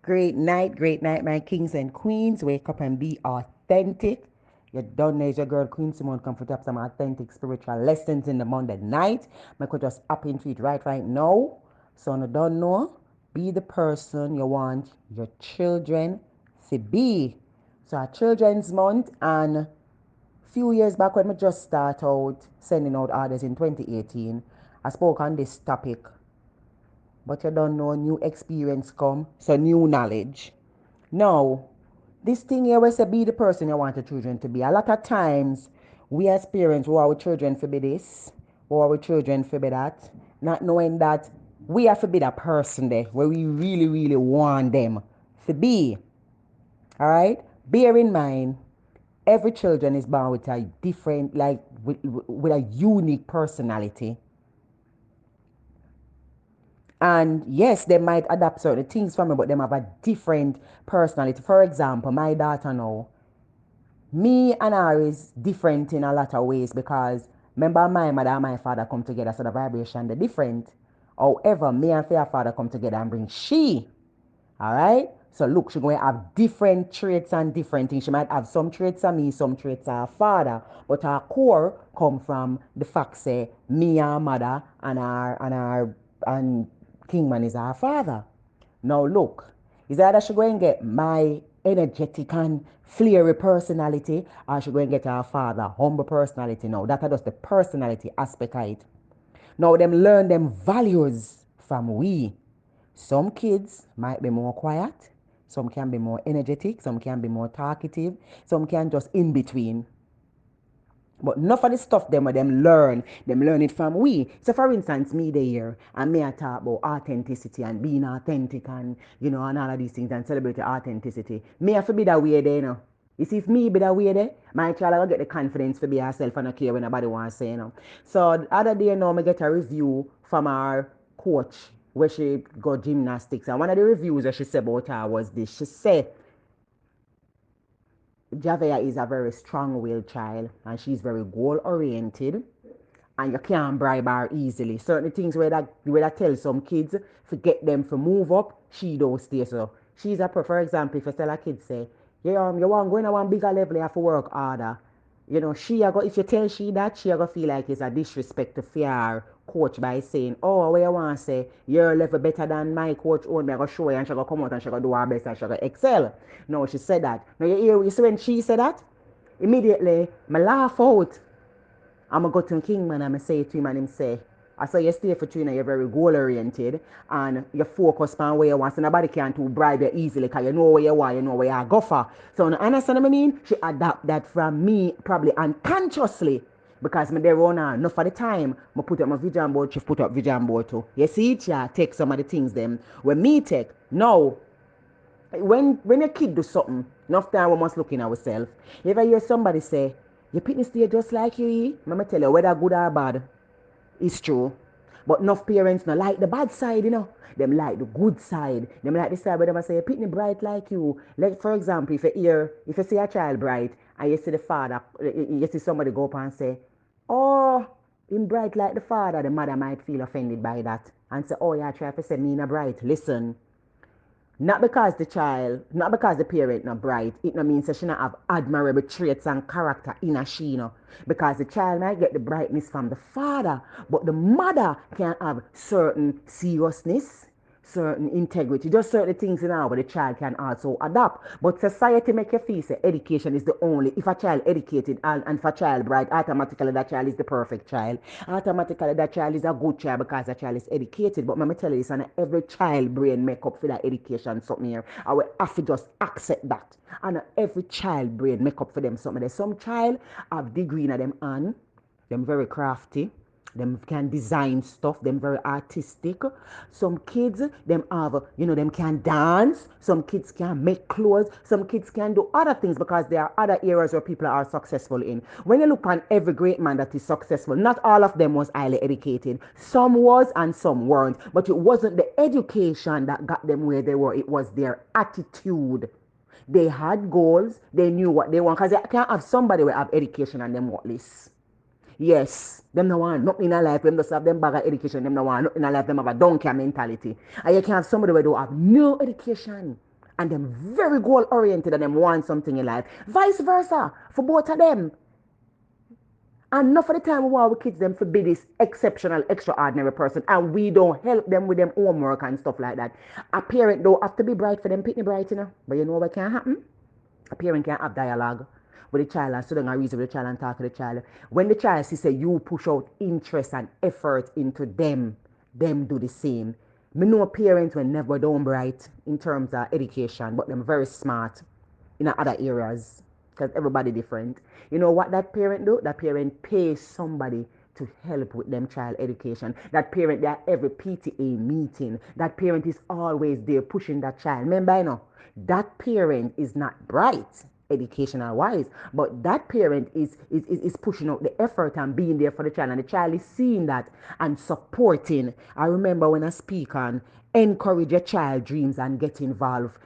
great night, my kings and queens. Wake up and be authentic. You don't know, it's your girl Queen Simone come for to have some authentic spiritual lessons in the Monday night. I could just up into it right now. So you don't know, be the person you want your children to be. So our Children's Month, and few years back when I just start out sending out orders in 2018, I spoke on this topic. But you don't know, new experience come, so new knowledge. Now, this thing here where say be the person you want your children to be. A lot of times we as parents who our children for be this, or our children for be that, not knowing that we have to be that person there where we really want them to be. Alright? Bear in mind, every children is born with a different, like with a unique personality. And yes, they might adapt certain things from me, but they have a different personality. For example, my daughter now, me and her is different in a lot of ways because remember my mother and my father come together, so the vibration they're different. However, me and her father come together and bring she. Alright? So look, she's going to have different traits and different things. She might have some traits of me, some traits of her father. But her core come from the fact say me and her mother and Kingman is our father. Now look, is either she going to get my energetic and flary personality, or she going to get her father humble personality. Now that is just the personality aspect of it. Now them learn them values from we. Some kids might be more quiet, some can be more energetic, some can be more talkative, some can just in between. But enough of the stuff them where them learn it from we. So for instance, me the here, and me I talk about authenticity and being authentic and and all of these things and celebrate authenticity. Me have to be that way there, You see, if me be that way there, my child will get the confidence to be herself and not care when nobody wants to say, So the other day I get a review from our coach where she got gymnastics. And one of the reviews that she said about her was this. She said Javea is a very strong-willed child and she's very goal-oriented and you can't bribe her easily. Certain things where that tell some kids to get them to move up, she don't stay so. She's a, for example, if you tell a kid say, you want to go in a one bigger level, you have to work harder. If you tell she that, she go feel like it's a disrespect to fear coach by saying, oh, where you want to say, you're a level better than my coach own me, I go show you and she go come out and she go do her best and she go excel. No, she said that. Now you see when she said that, immediately, I laugh out. I'm going to go to Kingman and I say to him and him say, I say you stay for Trina, you're very goal oriented and you focus on where you want. So nobody can to bribe you easily because you know where you want, you know where you go for. So you understand what I mean? She adapt that from me probably unconsciously. Because me there run enough of the time, I put up my vision board, she put up vision board too. You see it, yeah, take some of the things them. When me take, no. When a kid do something, enough time we must look in ourselves. You ever hear somebody say, your pitney stay just like you, I'ma tell you whether good or bad. It's true. But enough parents not like the bad side, Them like the good side. Them like the side where them say, pitney bright like you. Like for example, if you see a child bright and you see the father, you see somebody go up and say, oh, him bright like the father, the mother might feel offended by that. And say, oh yeah, try to say me not bright. Listen. Not because the parent not bright, it no means that she not have admirable traits and character in a she, Because the child might get the brightness from the father, but the mother can have certain seriousness, certain integrity, just certain things in her where the child can also adapt. But society make you feel say education is the only, if a child educated and if a child bright, automatically that child is the perfect child. Automatically that child is a good child because that child is educated. But let me tell you this, and every child brain make up for that education something here. I will have to just accept that. And every child brain make up for them something. There's some child have degree in them hand, them very crafty, them can design stuff, them very artistic. Some kids, them have, them can dance. Some kids can make clothes. Some kids can do other things because there are other areas where people are successful in. When you look on every great man that is successful, not all of them was highly educated. Some was and some weren't. But it wasn't the education that got them where they were. It was their attitude. They had goals. They knew what they want. Because you can't have somebody who have education and them what list. Yes, them no want nothing in their life. Them just have them bag of education. Them no want nothing in their life. Them have a donkey mentality. And you can have somebody who don't have no education. and them very goal oriented and them want something in life. Vice versa for both of them. And enough of the time we want our kids them to be this exceptional, extraordinary person, and we don't help them with them homework and stuff like that. A parent don't have to be bright for them pitney bright, you know. But you know what can happen? A parent can have dialogue with the child and sit down and reason with the child and talk to the child. When the child sees say you push out interest and effort into them do the same. Me know parents were never down bright in terms of education, but them very smart in other areas because everybody different. You know what that parent do? That parent pays somebody to help with them child education. That parent, they are every PTA meeting. That parent is always there pushing that child. Remember, you know, that parent is not bright educational wise, but that parent is pushing out the effort and being there for the child, and the child is seeing that and supporting. I remember when I speak on encourage your child dreams and get involved.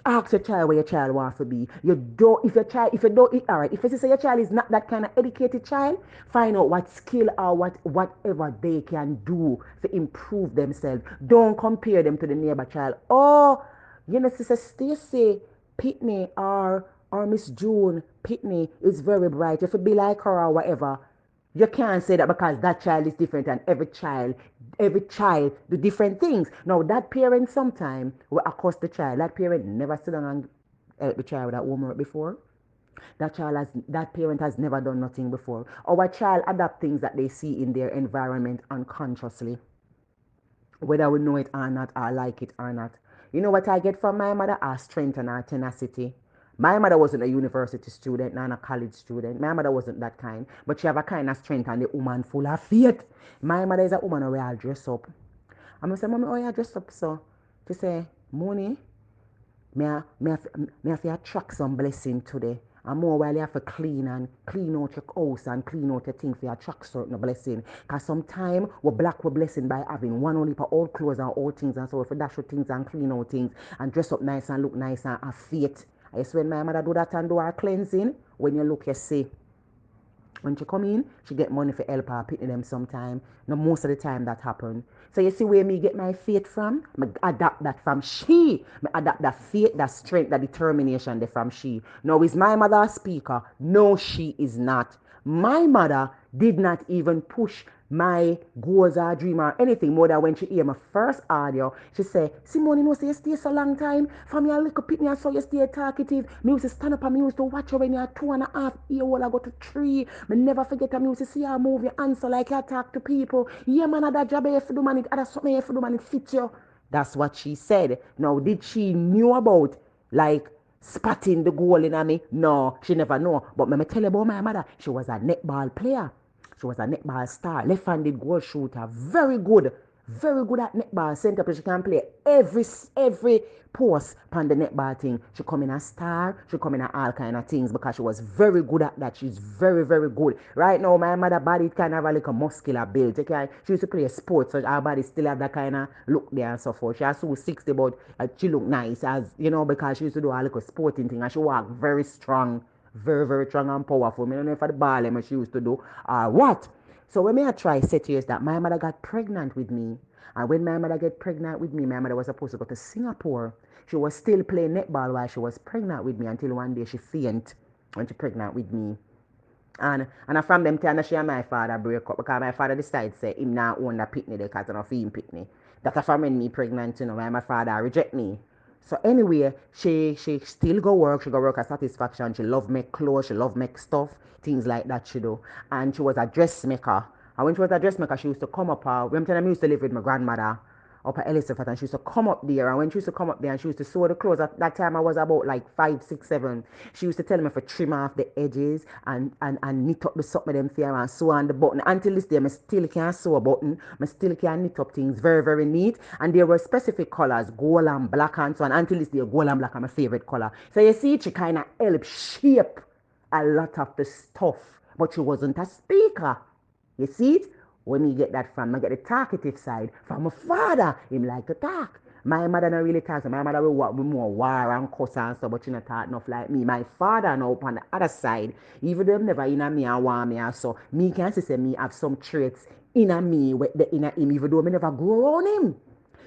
Ask your child where your child wants to be. You don't, if you don't, all right, if you say your child is not that kind of educated child, find out what skill or whatever they can do to improve themselves. Don't compare them to the neighbor child. Oh, you know, Sister Stacy Pitney or Miss June Pitney is very bright. If you be like her or whatever, you can't say that because that child is different and every child do different things. Now that parent sometime will accost the child. That parent never sit down and help the child with that homework before. That parent has never done nothing before. Our child adapt things that they see in their environment unconsciously, whether we know it or not, or like it or not. You know what I get from my mother? Our strength and our tenacity. My mother wasn't a university student, not a college student. My mother wasn't that kind. But she have a kind of strength and the woman full of faith. My mother is a woman who all dress up. I'm going to say, Mommy, oh, you dress up so? She say, Money, me have to attract some blessing today. And more while you have to clean out your house and clean out your things for you attract certain blessing. Because sometimes we block we blessing by having one only for old clothes and old things and so if we dash with things and clean out things and dress up nice and look nice and have faith. I guess when my mother do that and do her cleansing, when you look you see. When she come in, she get money for help her picking them sometime. No, most of the time that happen. So you see where me get my faith from? I adapt that from she. I adapt that faith, that strength, that determination there from she. Now is my mother a speaker? No, she is not. My mother did not even push my goals or dream or anything more than when she hear my first audio. She say, Simone, you know, say you stay so long time. For me, a little pitney, I saw you stay talkative. Me used to stand up and me used to watch you when you're 2.5 years old. I go to 3. Me never forget me used to see you move your answer like you talk to people. Yeah, man, that job you have to do, man. That's something you have to do, man. It fits you. That's what she said. Now, did she knew about, like, spotting the goal in me? No, she never know. But let me tell you about my mother. She was a netball player. She was a netball star, left-handed goal shooter, very good at netball. Center play, she can play every post on the netball thing. She come in a star, she come in a all kind of things because she was very good at that. She's very good. Right now, my mother body kind of like a muscular build. Okay? She used to play sports, so her body still have that kind of look there and so forth. She has to 60, but she look nice as you know because she used to do a little sporting thing and she walk very strong. Very strong and powerful. I don't know if the ball she used to do or what. So when I try set years that my mother got pregnant with me. And when my mother get pregnant with me, my mother was supposed to go to Singapore. She was still playing netball while she was pregnant with me until one day she fainted when she pregnant with me. And from them time she and my father break up because my father decided say him not own the pitney because I don't feel him pitney. That's from when me pregnant, you know, why my father reject me. So anyway, she still go work. She go work at Satisfaction. She love make clothes. She love make stuff, things like that she do. And she was a dressmaker. And when she was a dressmaker, she used to come up. When I used to live with my grandmother up at Elizabeth, and she used to come up there. And when she used to come up there and she used to sew the clothes, at that time I was about like 5, 6, 7. She used to tell me to trim off the edges and knit up the something them fair and sew on the button. Until this day, I still can't sew a button. I still can't knit up things very neat. And there were specific colors, gold and black and so on. Until this day, gold and black are my favorite color. So you see, she kind of helped shape a lot of the stuff. But she wasn't a speaker. You see it? When you get that from, I get the talkative side. From my father, him like to talk. My mother not really talk. So my mother will walk with more war and cuss and stuff, but she not talk enough like me. My father now on the other side, even though never in a me and want me and so, me can say me have some traits in a me with the inner him, even though me never grow around him.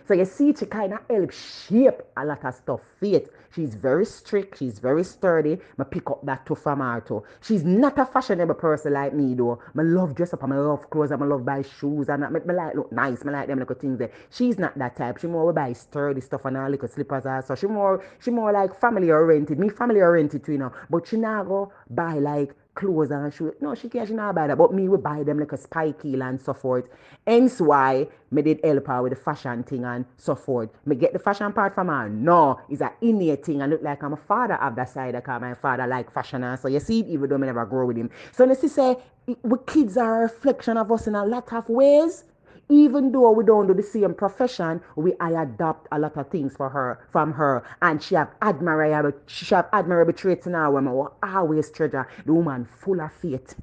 So you see, she kind of help shape a lot of stuff. Faith, she's very strict, she's very sturdy. I pick up that too from her too. She's not a fashionable person like me though. I love dress up and I love clothes and I love buy shoes and I like look nice. I like them little things there. She's not that type. She more buy sturdy stuff and her little slippers and so she more like family oriented. Me family oriented too, you know. But she not go buy like clothes and shoes. No, she not buy that. But me will buy them like a spike heel and so forth. Hence why me did help her with the fashion thing and so forth. Me get the fashion part from her. No, it's an innate thing and look like I'm a father of that side because my father like fashion and so you see it even though me never grow with him. So let's say we kids are a reflection of us in a lot of ways. Even though we don't do the same profession, I adopt a lot of things for her from her, and she have admirable traits in her woman. We always treasure the woman full of faith.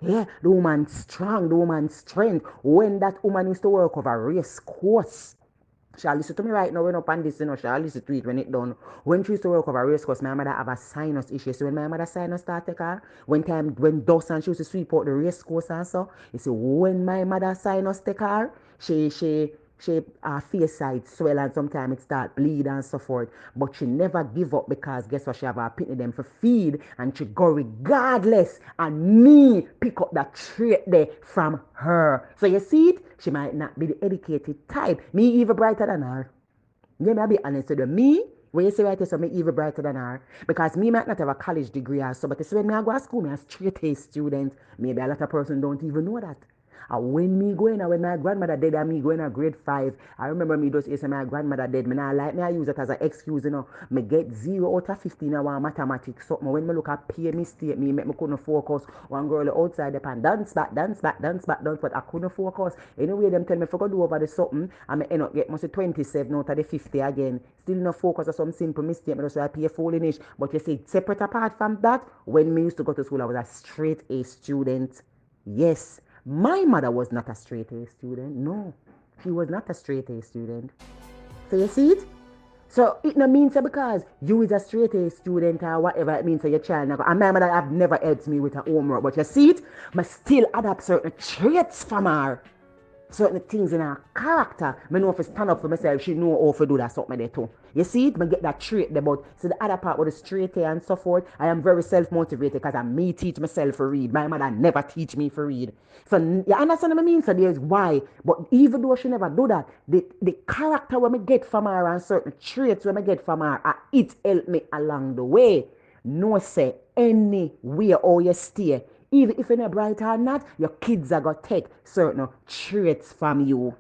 Yeah, the woman strong, the woman strength. When that woman used to work over a race course, she'll listen to me right now when up on this, she'll listen to it when it done. When she used to work over a race course, my mother have a sinus issue. So when my mother sinus start take her, when dust and she used to sweep out the race course and so, you see, when my mother sinus take her, her face side swell and sometimes it start bleed and so forth. But she never give up because guess what? She have a pitney them for feed and she go regardless. And me pick up that trait there from her. So you see it? She might not be the educated type. Me even brighter than her. Yeah, me I be honest with you. Me, when you say right here, so me even brighter than her. Because me might not have a college degree or so, but you see when me I go to school, me a straight A student. Maybe a lot of person don't even know that. And when me going, when my grandmother dead and me going to grade 5, I remember me just say my grandmother dead. Me not like me I use it as an excuse, you know. Me get 0 out of 15 in one mathematics. Something when me look at pay mistake, me make me couldn't focus. One girl outside the pan dance back, dance back, dance back, dance, but I couldn't focus. Anyway, them tell me if I go do over the something, and me end up get must 27 out of the 50 again. Still no focus on some simple mistake. Me just I pay foolishness. But you see, separate apart from that, when me used to go to school, I was a straight A student. Yes. My mother was not a straight A student. No, she was not a straight A student. So you see it? So it no means because you is a straight A student or whatever it means for your child. And my mother have never helped me with her homework. But you see it? I still adapt certain traits from her. Certain things in her character. I know if I stand up for myself, she know how to do that something there too. You see it? I get that trait there, but so the other part with the straight A and so forth, I am very self-motivated because I me teach myself to read. My mother never teach me to read. So you understand what I mean? So there's why. But even though she never do that, the character when I get from her and certain traits when I get from her, it helped me along the way. No say anywhere or you stay. Even if you're not bright or not, your kids are going to take certain traits from you.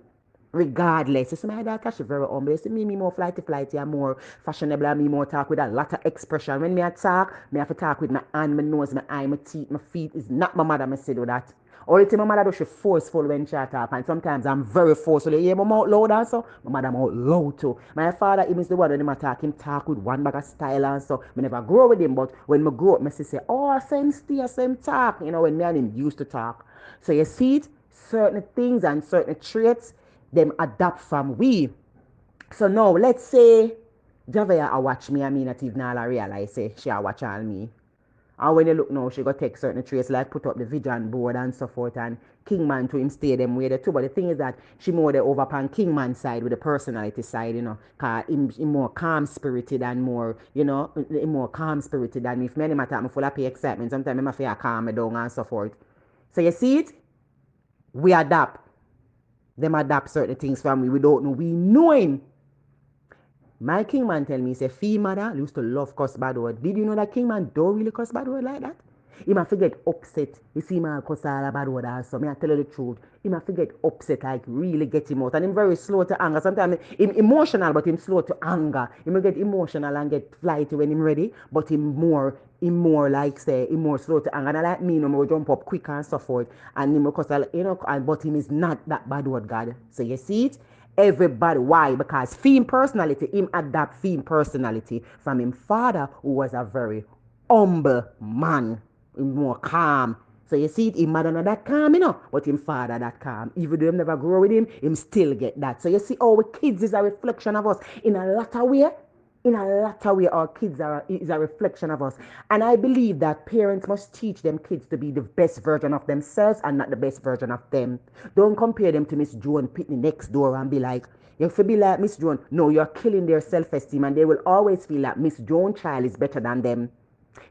Regardless. You see, my daughter, she's very humble. You see, me more flighty, and more fashionable, and me more talk with a lot of expression. When me I talk, me have to talk with my hand, my nose, my eye, my teeth, my feet. It's not my mother, me say do that. All the time my mother does she forceful when she talk, and sometimes I'm very forceful. You hear my mouth loud and so, my mother mouth loud too. My father, even is the one when him talk, him talk with one bag of style and so. I never grow with him, but when I grow up, my sister say, oh, same stay, same talk. You know, when me and him used to talk. So you see it, certain things and certain traits, them adapt from we. So now, let's say Javea a watch me, I mean not even all I realize say she a watch all me. And when you look now, she go take certain traits like put up the vision board and so forth and Kingman to him stay them way there too. But the thing is that she more the over upon Kingman side with the personality side, you know. Cause him more calm spirited and more, you know, him more calm spirited than me. If many matter I'm full of excitement, sometimes I feel calm me down and so forth. So you see it? We adapt. Them adapt certain things from we don't know. We knowing. My Kingman tell me, he say, Fee mother used to love cuss bad word. Did you know that Kingman don't really cuss bad word like that? He might forget upset. You see man cuss all a bad word also. Me I tell you the truth. He might forget upset, like really get him out. And him very slow to anger. Sometimes him emotional, but him slow to anger. He may get emotional and get flighty when him ready, but him more like say, him more slow to anger. And I like me, you know, more jump up quick and so forth. And him cuss, you know, but him is not that bad word God. So you see it? Everybody. Why? Because Fee personality, him adapt Fee personality from him father, who was a very humble man, more calm. So you see it, him mother not that calm, you know, but him father that calm. Even though him never grow with him still get that. So you see, our kids is a reflection of us in a lot of way. In a lot of way, our kids is a reflection of us. And I believe that parents must teach them kids to be the best version of themselves and not the best version of them. Don't compare them to Miss Joan Pitney next door and be like, You have to be like Miss Joan. No, you're killing their self-esteem, and they will always feel like Miss Joan child is better than them.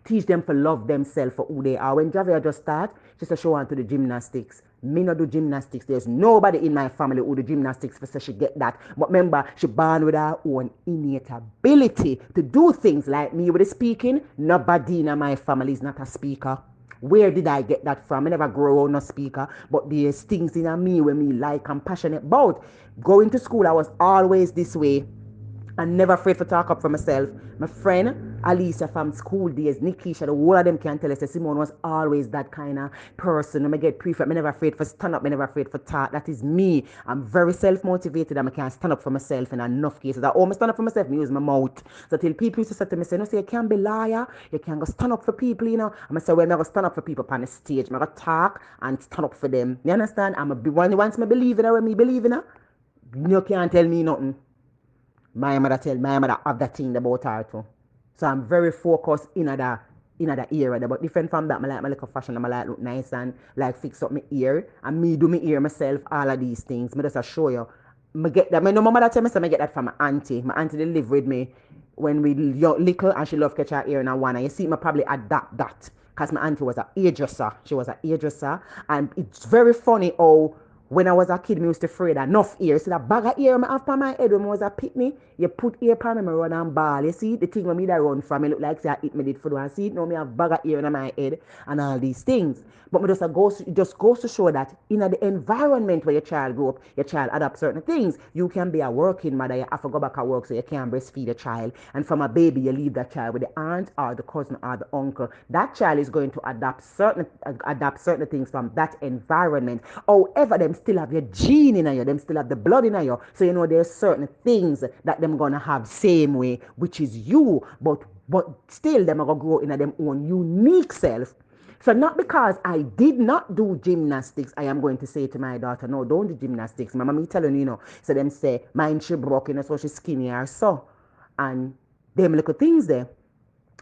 Teach them to love themselves for who they are. When Javia just start, she said she want to do gymnastics. Me not do gymnastics. There's nobody in my family who do gymnastics for so she get that. But remember, she born with her own innate ability to do things like me with the speaking. Nobody in my family is not a speaker. Where did I get that from? I never grow up no speaker, but there's things in me where me like and passionate about. Going to school, I was always this way. I'm never afraid to talk up for myself. My friend Alicia from school days, Nikisha, the whole of them can tell us that Simone was always that kind of person. I get prefect. I'm never afraid for stand up. I'm never afraid for talk. That is me. I'm very self-motivated and I can stand up for myself in enough cases. I always stand up for myself and use my mouth. So till people used to say to me, say, no, say you can't be liar. You can't go stand up for people, you know. I'm say, well, I'm not going to stand up for people on the stage. I'm going to talk and stand up for them. You understand? I'm a once me believe in her, when me believe in her, you can't tell me nothing. My mother have that thing about her too. So I'm very focused in that area. But different from that, I like my little fashion, I like look nice and like fix up my ear. And me do my ear myself, all of these things. I just show you. I get that. My mother tell me I get that from my auntie. My auntie they live with me when we little and she love catch her ear in a one. And you see me probably adapt that. Because my auntie was a hairdresser. She was a hairdresser. And it's very funny how when I was a kid, I used to afraid enough ear. See that bag of ear I have on my head when I was a pitney, you put ear on me, I run and ball. You see, the thing when me that run from me look like say I eat me did for and see it now me have bag of ear in my head and all these things. But me just goes to show that in the environment where your child grew up, your child adapt certain things. You can be a working mother, you have to go back at work so you can't breastfeed a child. And from a baby, you leave that child with the aunt or the cousin or the uncle. That child is going to adapt certain things from that environment. However, them still have your gene in you, them still have the blood in you. So you know there's certain things that them gonna have same way, which is you, but still them are gonna grow in them own unique self. So not because I did not do gymnastics, I am going to say to my daughter, no, don't do gymnastics. Mama, me telling you, So them say, mine she broke, so she's skinny or so. And them little things there.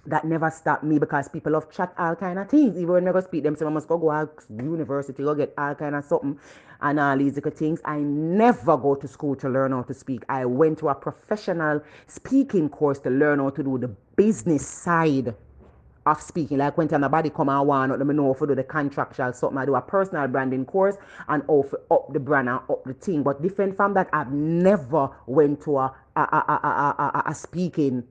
That never stopped me because people love chat all kind of things. Even when I go speak them, say I must go out university, go get all kind of something and all these little things. I never go to school to learn how to speak. I went to a professional speaking course to learn how to do the business side of speaking. Like when somebody come and want let me know if I do the contractual something. I do a personal branding course and up the brand and up the thing. But different from that, I've never went to a speaking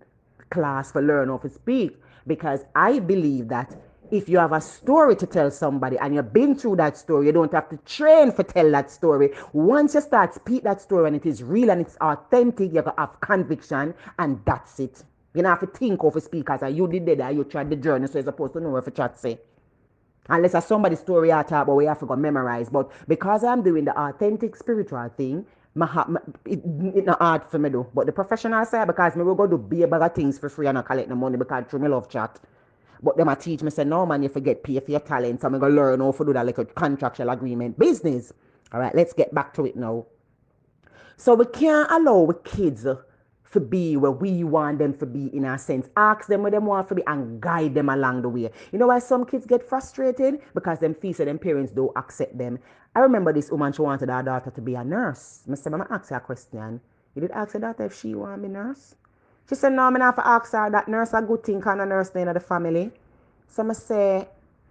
class for learn how to speak, because I believe that if you have a story to tell somebody and you've been through that story, you don't have to train for tell that story. Once you start speak that story and it is real and it's authentic, you have conviction and that's it. You don't have to think of a speaker as you did that, you tried the journey, so you're supposed to know what to chat say. Unless it's somebody's story I talk about, we have to go memorize. But because I'm doing the authentic spiritual thing, it's not hard for me though. But the professional side, because me will go do be a bag of things for free and I collect the money because through me love chat. But them I teach me say, no man, you forget pay for your talent. So I'm going to learn how to do that like a contractual agreement business. All right, let's get back to it now. So we can't allow the kids to be where we want them to be in a sense. Ask them where they want to be and guide them along the way. You know why some kids get frustrated? Because them feel that them parents don't accept them. I remember this woman, she wanted her daughter to be a nurse. I said, I'm going to ask her a question. You did ask her daughter if she want to be a nurse? She said, no, I'm going to have to ask her that nurse a good thing, kind of nurse in the family. So I say,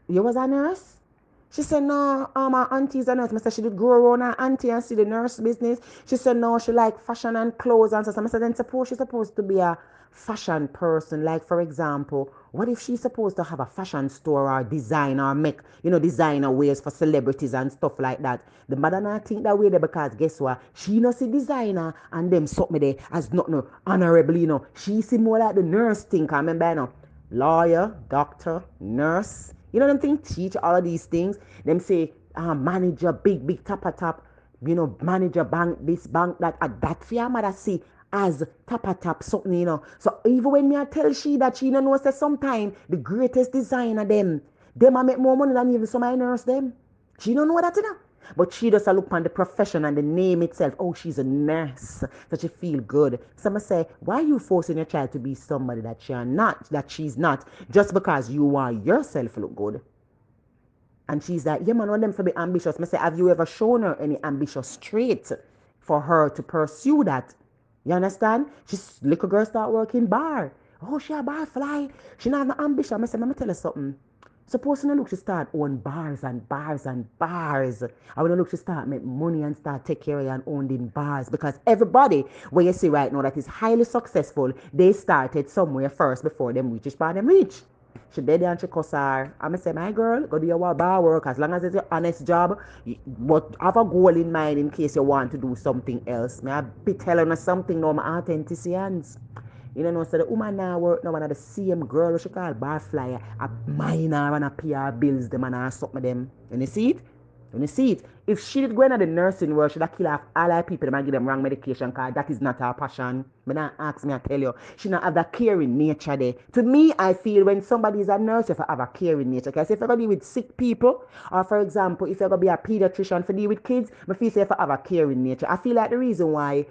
you was a nurse? She said, no, my auntie's a nurse. I said, she did grow around her auntie and see the nurse business. She said, no, she like fashion and clothes. And so I said, then suppose she's supposed to be a fashion person. Like, for example, what if she's supposed to have a fashion store or design or make, designer wears for celebrities and stuff like that? The mother not think that way there because guess what? She not see designer and them something there as not no honorably, She see more like the nurse thing. I remember, lawyer, doctor, nurse. You know them things teach all of these things. Them say manager, big top, manager bank this, bank that. That for your mother see as top something, So even when me I tell she that she don't know say sometime the greatest designer them I make more money than even some of nurse them. She don't know that, But she does look on the profession and the name itself. Oh, she's a nurse. So she feel good. Some say, why are you forcing your child to be somebody that she's not, just because you want yourself to look good? And she's like, yeah, man, I want them to be ambitious. I say, have you ever shown her any ambitious trait for her to pursue that. You understand? She's little girl start working bar. Oh, she a bar fly. She not have no ambition. I say, let me tell you something. Suppose you look, she start own bars and bars and bars. I want to look, she start make money and start take care of and own in bars. Because everybody, where you see right now that is highly successful, they started somewhere first before them reach part them reach. She did and she cuss her. I'm say, my girl, go do your bar work as long as it's your honest job. But have a goal in mind in case you want to do something else. May I be telling her something now, my authenticity hands. You know, so the woman now work now one of the same girl she call bar flyer, a minor and a PR bills them and a something them. And you see it? And you see it? If she did go into the nursing world, she'd have kill off all her people and give them wrong medication because that is not her passion. But not ask me, I tell you. She not have that caring nature there. To me, I feel when somebody is a nurse, you have a caring nature. Because if you're going to deal with sick people, or for example, if you're going to be a pediatrician for deal with kids, I feel say you have a caring nature. I feel like the reason why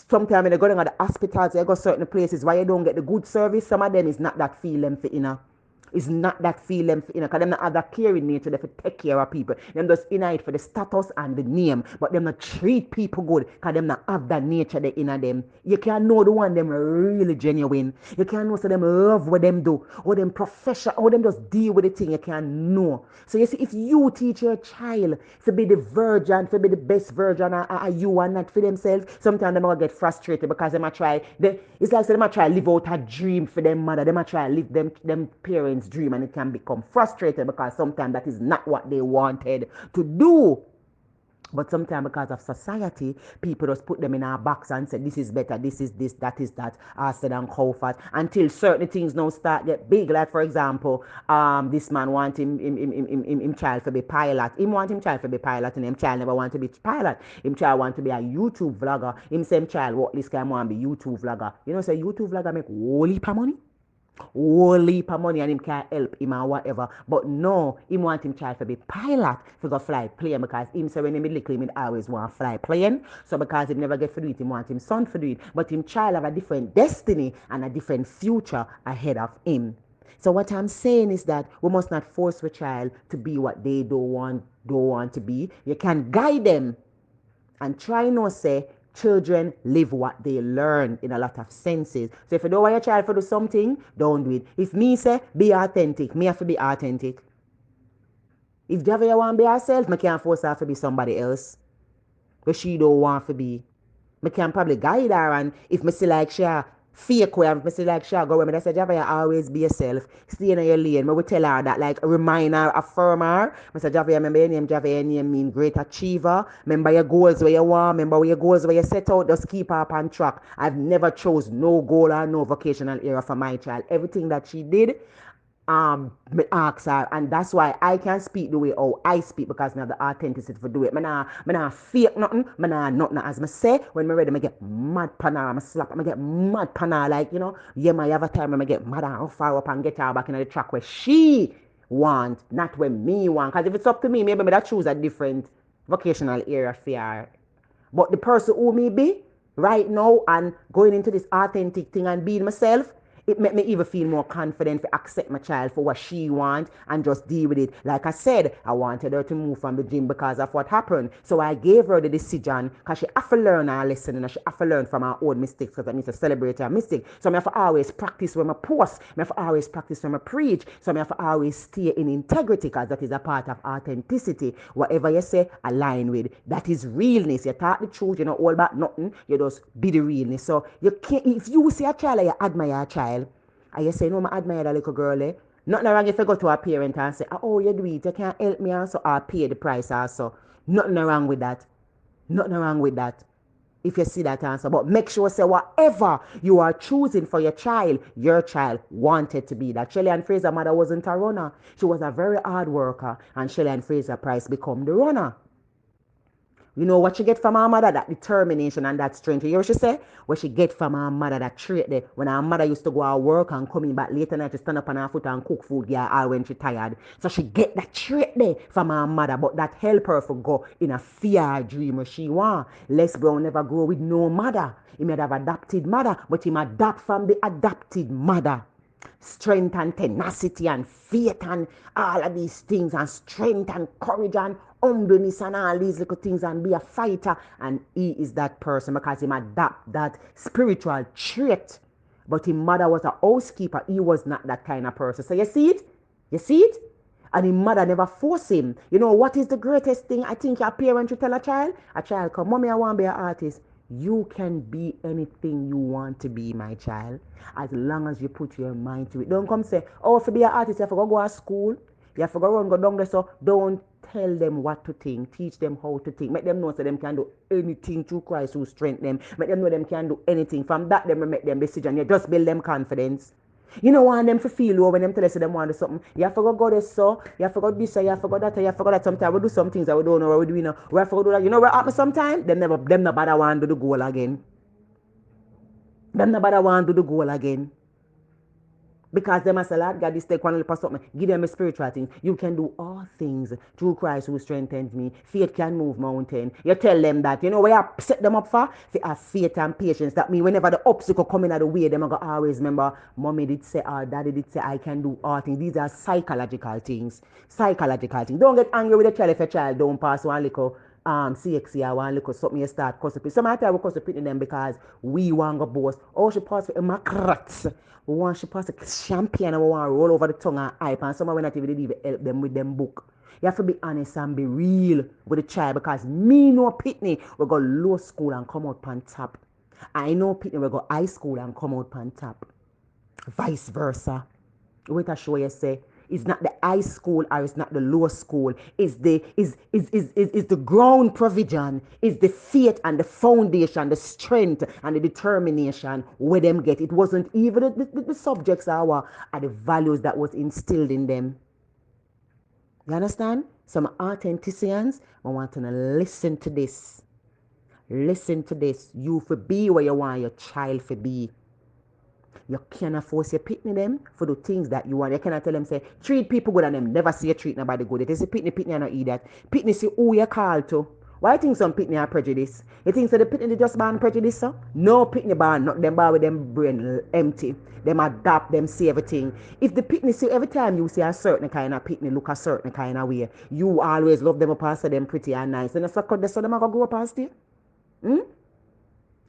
sometimes when you go down to the hospitals, you go certain places why you don't get the good service, some of them is not that feel them for inner. It's not that feel them, because them not have that caring nature they take care of people. Them just in it for the status and the name, but them not treat people good, because them not have that nature they in them. You can know the one them really genuine. You can know so them love what them do, or them professional, or them just deal with the thing. You can know. So you see, if you teach your child to be the virgin, to be the best virgin, and you are not for themselves, sometimes them will get frustrated because they might try. It's like they might try live out a dream for them mother. They might try live them parents' dream, and it can become frustrated because sometimes that is not what they wanted to do. But sometimes because of society, people just put them in a box and say, this is better, this is this, that is that, Asted and comfort, until certain things now start get big. Like, for example, this man want him child to be pilot. Him want him child to be pilot, and him child never want to be pilot. Him child want to be a YouTube vlogger. Him same child, what this guy want to be YouTube vlogger. You know, say YouTube vlogger make whole heap of money. Whole heap of money and him can help him or whatever. But no, him want him child to be pilot to go fly plane because him say when him little him always want to fly plane. So because him never get to do it, him want him son to do it. But him child have a different destiny and a different future ahead of him. So what I'm saying is that we must not force the child to be what they don't want to be. You can guide them and try not say children live what they learn in a lot of senses. So if you don't want your child to do something, don't do it. If me say be authentic, me have to be authentic. If Javier want to be herself, I can't force her to be somebody else. But she don't want to be. I can probably guide her, and if me see like she fake way, if me see like she go with me, I say Javier always be yourself. Stay in your lane. I will tell her that, like remind her, affirm her. I say Javier, remember your name, Javier, your name mean great achiever. Remember your goals where you want, remember your goals where you set out, just keep her up on track. I've never chose no goal or no vocational area for my child. Everything that she did, me ask her, and that's why I can speak the way how I speak because I have the authenticity to do it. Me nah fake nothing, me nah nothing. As me say, when me ready, me get mad pan her, me slap, me get mad pan her, like, you know, yeah, me have a time when me get mad and far up and get her back in the track where she want, not where me want. Because if it's up to me, maybe me that choose a different vocational area for her. But the person who me be right now and going into this authentic thing and being myself, it make me even feel more confident to accept my child for what she wants and just deal with it. Like I said, I wanted her to move from the gym because of what happened. So I gave her the decision because she have to learn her lesson and she have to learn from her own mistakes because that means to celebrate her mistake. So I have to always practice when I post. I have to always practice when I preach. So I have to always stay in integrity because that is a part of authenticity. Whatever you say, align with. That is realness. You talk the truth, you don't hold back nothing. You just be the realness. So you can't, if you see a child and you admire a child, and you say, no, I admire that little girl, eh? Nothing wrong if you go to a parent and say, oh, you do it, you can't help me also, or pay the price also. Nothing wrong with that. Nothing wrong with that. If you see that answer. But make sure, say, whatever you are choosing for your child wanted to be that. Shelley-Ann Fraser mother wasn't a runner. She was a very hard worker, and Shelley-Ann Fraser Price become the runner. You know what she get from her mother? That determination and that strength. You hear what she say? What she get from her mother, that trait there. When her mother used to go out work and coming back later night to stand up on her foot and cook food, yeah, all when she tired. So she get that trait there from her mother, but that help her to go in a fear dream where she want. Les Brown never grow with no mother. He may have adopted mother, but he adapt from the adopted mother. strength and tenacity and faith and all of these things and strength and courage and humbleness and all these little things and be a fighter. And he is that person because he adapt that spiritual trait. But his mother was a housekeeper. He was not that kind of person. So you see it? You see it? And his mother never forced him. You know what is the greatest thing I think a parent should tell a child? A child come, mommy, I want to be an artist. You can be anything you want to be, my child, as long as you put your mind to it. Don't come say, oh, to be an artist, you have to go to school. You have to go down there. So don't tell them what to think. Teach them how to think. Make them know so them can do anything through Christ who strengthen them. Make them know them can do anything. From that, them make them decision. You just build them confidence. You don't want them to feel low when them tell us them want to do something. You have to go this so, you have to go this, you have to go that, you have to go that. Sometimes we do some things that we don't know what we do. We have to go do that. You know what happens sometimes? Them not bother want to do the goal again. Them not bother want to do the goal again. Because them as a Lord God, this take one little something. Give them a spiritual thing. You can do all things through Christ who strengthens me. Faith can move mountain. You tell them that. You know where you set them up for? They have faith and patience. That means whenever the obstacle come in out of the way, them are always remember, mommy did say, or daddy did say, I can do all things. These are psychological things. Psychological things. Don't get angry with a child if a child don't pass one little CXC or one little something you start cussing. Sometimes we cuss in them because we want to boast. Oh, she passed for a macrat. We want she pass a champion and we want to roll over the tongue and hype. And some of them not even help them with them book. You have to be honest and be real with the child because me know Pitney we go low school and come out on top. I know Pitney we go high school and come out on top. Vice versa. Wait a show you say. It's not the high school or it's not the low school. It's the ground provision. It's the faith and the foundation, the strength and the determination where them get. It wasn't even the subjects are the values that was instilled in them. You understand? Some authenticians, I want to listen to this. Listen to this. You for be where you want your child for be. You cannot force your pitney them for the things that you want. You cannot tell them, say, treat people good and them never see you treat nobody good. It is a pitney and not eat that. Pitney see who you call to. Why you think some pitney are prejudice? You think so the pitney they just born prejudice, so? No pitney born, not them born with them brain empty. Them adapt, them see everything. If the pitney see every time you see a certain kind of pitney look a certain kind of way, you always love them up and say them pretty and nice. And that's what so them are going to grow up and stay.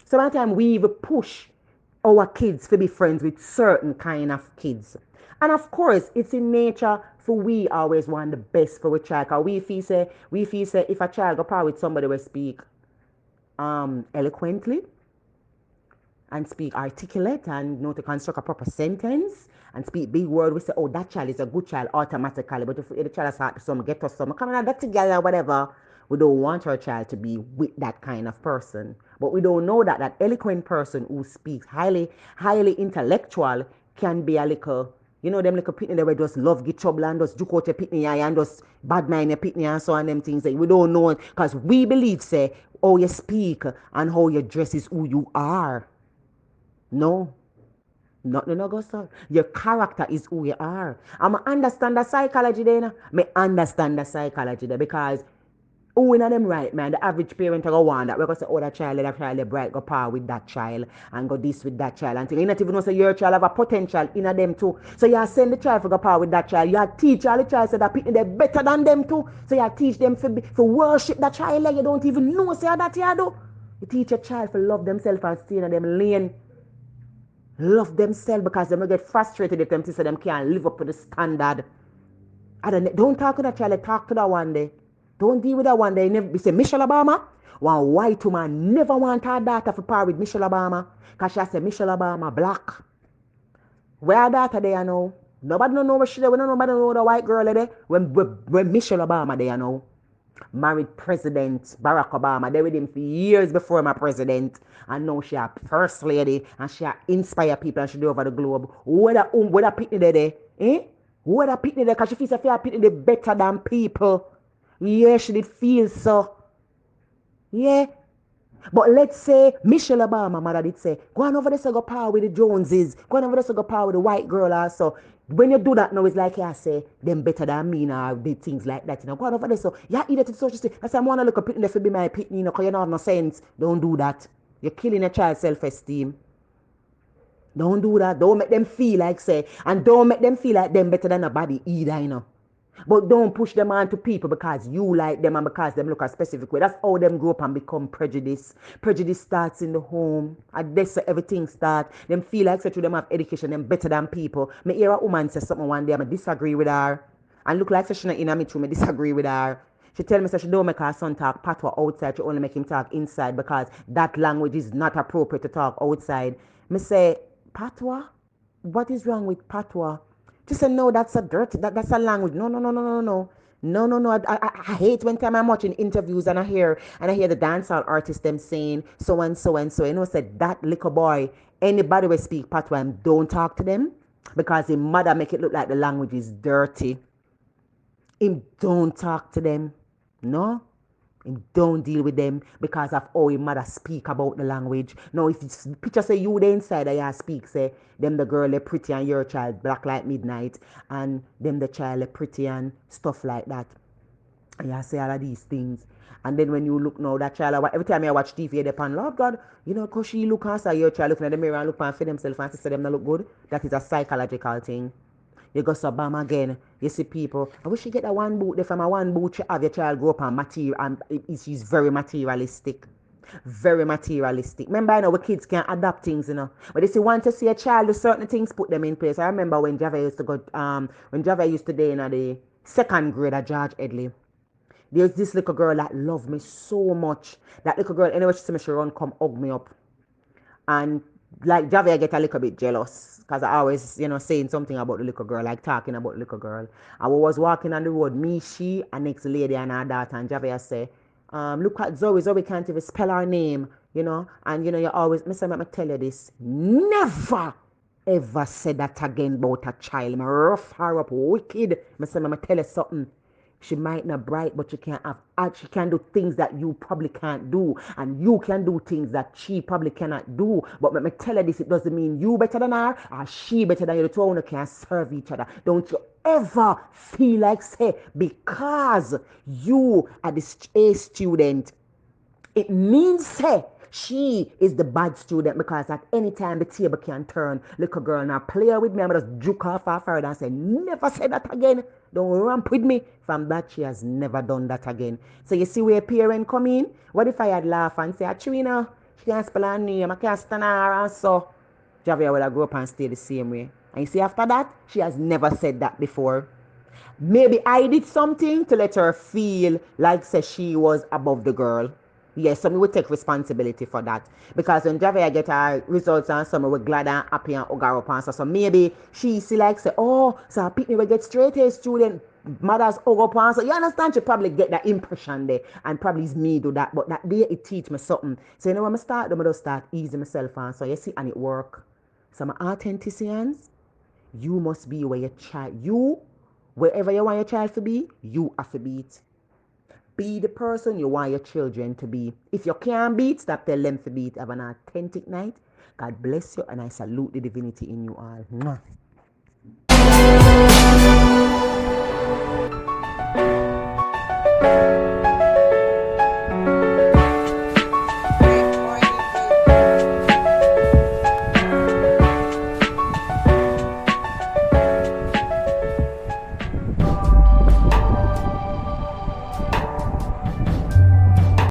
Sometimes we even push our kids to be friends with certain kind of kids. And of course, it's in nature for we always want the best for a child. Cause we feel say if a child go part with somebody will speak eloquently and speak articulate and know to construct a proper sentence and speak big word, we say, oh, that child is a good child automatically. But if the child has some get us some come on that together, whatever. We don't want our child to be with that kind of person. But we don't know that eloquent person who speaks highly intellectual can be a little, you know, them little pitney that we just love get trouble and just juke out your pitney eye and just bad mind your pitney and so on them things. That we don't know because we believe, say, how you speak and how you dress is who you are. No. Nothing no go so. Your character is who you are. I understand the psychology there. I understand the psychology there because who in them right, man? The average parent go want that. We're going to say, oh, that child bright, go par with that child and go this with that child. And you not even know say your child have a potential in them too. So you send the child to go par with that child. You teach all the child so that people they're better than them too. So you teach them for worship that child like you don't even know say that you do. You teach a child to love themselves and stay in them lane. Love themselves because they may get frustrated if them say them can't live up to the standard. Don't talk to that child, talk to that one day. Don't deal with that one day. Never say Michelle Obama. One white woman never want her daughter to par with Michelle Obama. Because she said Michelle Obama black. Where her daughter there now? Nobody don't know where she there. Nobody know the white girl there. When Michelle Obama there now. Married President Barack Obama. They with him for years before my president. And now she a first lady. And she inspire people and she do over the globe. Where that pitney there? Eh? Where that pitney there? Because she feels like her pitney there better than people. Yeah, she did feel so. Yeah. But let's say Michelle Obama, mother did say, go on over there so go power with the Joneses. Go on over there so go power with the white girl also. When you do that now, it's like I say, them better than me now, did things like that. You know, go on over there so, yeah, eat it so she say, I say, I want to look up there for be my pitney, you know, because you don't have no sense. Don't do that. You're killing a child's self-esteem. Don't do that. Don't make them feel like say, and don't make them feel like them better than nobody either, you know. But don't push them on to people because you like them and because them look a specific way. That's how them grow up and become prejudice. Prejudice starts in the home. And that's where everything starts. Them feel like such them have education, them better than people. Me hear a woman say something one day, I disagree with her. And look like she not in me too, me disagree with her. She tell me that she don't make her son talk patois outside, she only make him talk inside because that language is not appropriate to talk outside. Me say, patois? What is wrong with patois? She said, no, that's a dirty, that's a language. No, no, no, no, no, no. No, no, no. I hate when time I'm watching interviews and I hear the dancehall artist them saying so and so and so. You know, said that little boy, anybody will speak patois, don't talk to them because the mother make it look like the language is dirty. Him don't talk to them. No. Him don't deal with them because of how his mother speak about the language. Now, if it's, picture say you the inside and you speak, say, them the girl they pretty and your child black like midnight and them the child they pretty and stuff like that. And you say all of these things. And then when you look now, that child, every time I watch TV, they pan, Lord God, you know, because she look and say your child looking at the mirror and look and for themselves and say them not look good. That is a psychological thing. You go so bam again. You see people. I wish you get that one boot there from a one boot you have your child grow up and material and she's very materialistic. Very materialistic. Remember, I know we kids can adapt things, you know. But if you want to see a child do certain things, put them in place. I remember when Java used to go when Java used to day in the second grade at George Edley. There's this little girl that loved me so much. That little girl, anyway, she see me, she run come hug me up. And like Javier get a little bit jealous because I always, you know, saying something about the little girl, like talking about the little girl. And we was walking on the road, me, she, and next lady and her daughter, and Javier say, look at Zoe. Zoe can't even spell her name, you know. And you know, you always, Mr. Let me tell you this, never ever said that again about a child. Me rough her up wicked. Mr. Let me tell you something. She might not bright, but she can do things that you probably can't do. And you can do things that she probably cannot do. But let me tell her this, it doesn't mean you better than her or she better than you. The two of you can serve each other. Don't you ever feel like say because you are the A student, it means say she is the bad student because at any time the table can turn. Little girl now play with me. I'm just juke off her and say, never say that again. Don't ramp with me. From that, she has never done that again. So you see where parent come in? What if I had laugh and say, Achina, she can't spell her name, I can't stand her and so. Javia will have grow up and stay the same way. And you see after that, she has never said that before. Maybe I did something to let her feel like say she was above the girl. Yes, so we would take responsibility for that. Because when Javia get her results and some we're glad and happy and hug her up and so maybe she see like say, oh, so pick me will get straight A student, mothers hug up and so you understand she probably get that impression there and probably is me do that. But that day it teach me something. So you know when I start, I just start easing myself and so you see and it work. So my authenticians, you must be where your child wherever you want your child to be, you have to be it. Be the person you want your children to be. If you can't be it, stop telling them to be it. Have an authentic night. God bless you, and I salute the divinity in you all. Mwah.